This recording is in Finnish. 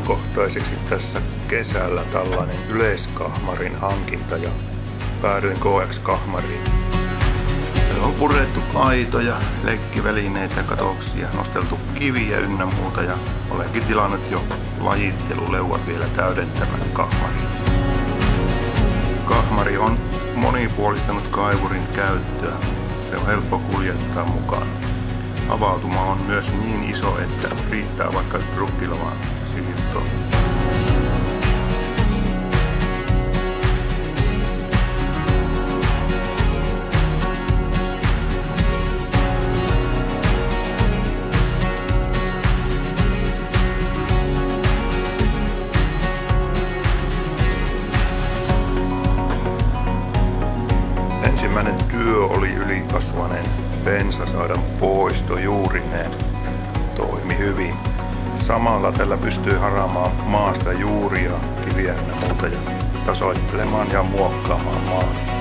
ajankohtaiseksi tässä kesällä tällainen yleiskahmarin hankinta ja päädyin KX-kahmariin. Täällä on purettu aitoja, leikkivälineitä, katoksia, nosteltu kiviä ynnä muuta ja olenkin tilannut jo lajitteluleuat vielä täydentämään kahmariin. Kahmari on monipuolistanut kaivurin käyttöä. Se on helppo kuljettaa mukaan. Avautuma on myös niin iso, että riittää vaikka rukkilavaan siirtoon. Ensimmäinen työ oli ylikasvainen bensasadan poisto juurineen. Toimi hyvin. Samalla tällä pystyy haraamaan maasta juuria, kiviä ja muuta ja tasoittelemaan ja muokkaamaan maata.